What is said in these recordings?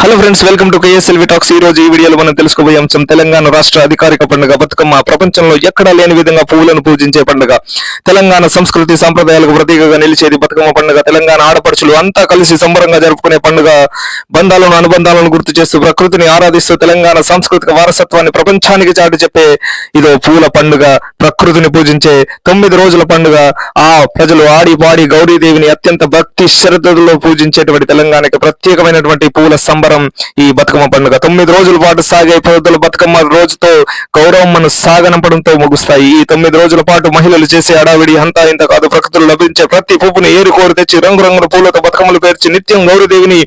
Hello friends, welcome to KSLV talks. ఈ రోజు ఈ వీడియోలో మనం తెలుసుకోబోయే అంశం తెలంగాణ రాష్ట్ర అధికారిక పండుగ బతుకమ్మ. ప్రపంచంలో ఎక్కడా లేని విధంగా పువ్వులను పూజించే పండుగ. తెలంగాణ సంస్కృతి సంప్రదాయాలకు ప్రతీకగా నిలిచేది బతుకమ్మ పండుగ. తెలంగాణ ఆడపడుచులు అంతా కలిసి సంబరంగా జరుపుకునే పండుగ. బంధాలను అనుబంధాలను గుర్తు చేస్తూ ప్రకృతిని ఆరాధిస్తూ తెలంగాణ సాంస్కృతిక వారసత్వాన్ని ప్రపంచానికి చాటి చెప్పే ఇదో పూల పండుగ. ప్రకృతిని పూజించే 9 రోజుల పండుగ. ఆ ప్రజలు ఆడి పాడి గౌరీదేవిని అత్యంత భక్తి శ్రద్ధలతో పూజించేటువంటి తెలంగాణకి ప్రత్యేకమైనటువంటి పూల సంబరం ఈ బతుకమ్మ పండుగ. 9 రోజుల పాటు సాగే పొద్దుల బతుకమ్మ రోజుతో గౌరవమ్మను సాగనంపడంతో ముగుస్తాయి. ఈ 9 రోజుల పాటు మహిళలు చేసే అడావిడి అంతా ఇంత కాదు. ప్రకృతిలో లభించే ప్రతి పువ్వుని ఏరుకోరు తెచ్చి రంగురంగుల పూలతో బతుకమ్మలు పేర్చి నిత్యం గౌరీదేవిని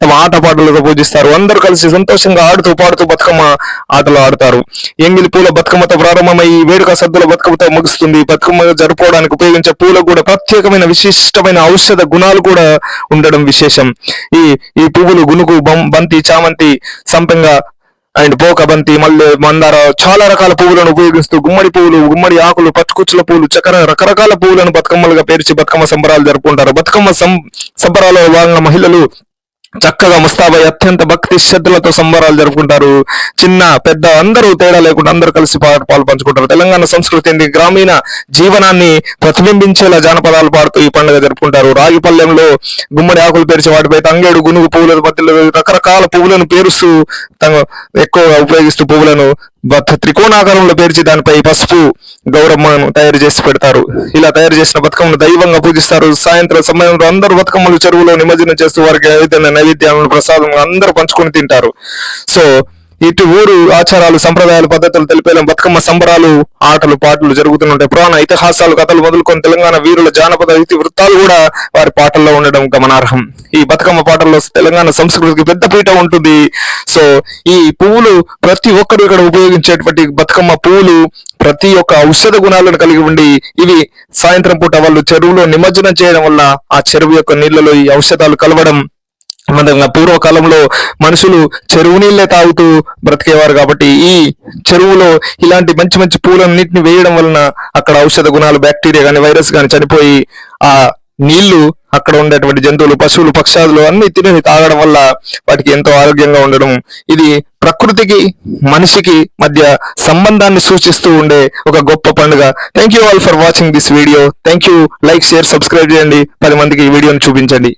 తమ ఆటపాటలతో పూజిస్తారు. అందరూ కలిసి సంతోషంగా ఆడుతూ పాడుతూ బతుకమ్మ ఆటలు ఆడతారు. ఎంగిలి పూల బతుకమ్మతో ప్రారంభమై ఈ వేడుక సద్దుల బతుకమ్మతో ముగుస్తుంది. బతుకమ్మ జరుపుకోవడానికి ఉపయోగించే పూలకు కూడా ప్రత్యేకమైన విశిష్టమైన ఔషధ గుణాలు కూడా ఉండడం విశేషం. ఈ పువ్వులు గునుగు, బంతి, చామంతి, సంపెంగ అండ్ పోక బంతి, మల్లె, మందార చాలా రకాల పువ్వులను ఉపయోగిస్తూ గుమ్మడి పువ్వులు, గుమ్మడి ఆకులు, పచ్చుకుచ్చుల పువ్వులు, రకరకాల పువ్వులను బతుకమ్మలుగా పేర్చి బతుకమ్మ సంబరాలు జరుపుకుంటారు. బతుకమ్మ సంబరాల్లో భాగంగా మహిళలు చక్కగా ముస్తాబై అత్యంత భక్తి శ్రద్ధలతో సంబరాలు జరుపుకుంటారు. చిన్న పెద్ద అందరూ తేడా లేకుండా అందరూ కలిసి పాలు పంచుకుంటారు. తెలంగాణ సంస్కృతిని, గ్రామీణ జీవనాన్ని ప్రతిబింబించేలా జానపదాలు పాడుతూ ఈ పండుగ జరుపుకుంటారు. రాగి పల్లెంలో గుమ్మడి ఆకులు పేర్చి వాటిపై తంగేడు, గునుగు పువ్వుల మధ్యలో రకరకాల పువ్వులను పేరుస్తూ ఎక్కువగా ఉపయోగిస్తూ పువ్వులను త్రికోణాకారంలో పేర్చి దానిపై పసుపు గౌరమ్మను తయారు చేసి పెడతారు. ఇలా తయారు చేసిన బతుకమ్మను దైవంగా పూజిస్తారు. సాయంత్రం సమయంలో అందరూ బతుకమ్మలు చెరువులో నిమజ్జనం చేస్తూ వారికి నైవేద్యాలను ప్రసాదం అందరూ పంచుకొని తింటారు. సో ఇటు ఊరు ఆచారాలు, సంప్రదాయాలు, పద్ధతులు తెలిపేలా బతుకమ్మ సంబరాలు, ఆటలు, పాటలు జరుగుతుంటాయి. పురాణ ఇతిహాసాలు, కథలు మొదలుకొని తెలంగాణ వీరుల జానపద వృత్తాలు కూడా వారి పాటల్లో ఉండడం గమనార్హం. ఈ బతుకమ్మ పాటల్లో తెలంగాణ సంస్కృతికి పెద్ద పీట ఉంటుంది. సో ఈ పువ్వులు ప్రతి ఒక్కరు ఇక్కడ ఉపయోగించేటువంటి బతుకమ్మ పువ్వులు ప్రతి ఒక్క ఔషధ గుణాలను కలిగి ఉండి ఇవి సాయంత్రం పూట వాళ్ళు చెరువులో నిమజ్జనం చేయడం వల్ల ఆ చెరువు యొక్క నీళ్లలో ఈ ఔషధాలు కలవడం. పూర్వకాలంలో మనుషులు చెరువు నీళ్లే తాగుతూ బ్రతికేవారు కాబట్టి ఈ చెరువులో ఇలాంటి మంచి మంచి పూలన్నింటిని వేయడం వలన అక్కడ ఔషధ గుణాలు, బ్యాక్టీరియా కానీ వైరస్ కానీ చనిపోయి ఆ నీళ్లు అక్కడ ఉండేటువంటి జంతువులు, పశువులు, పక్షాదులు అన్ని తిని తాగడం వల్ల వాటికి ఎంతో ఆరోగ్యంగా ఉండడం. ఇది ప్రకృతికి మనిషికి మధ్య సంబంధాన్ని సూచిస్తూ ఉండే ఒక గొప్ప పండుగ. Thank you all for watching this video. Thank you. Like, share, subscribe చేయండి. 10 మందికి ఈ వీడియోని చూపించండి.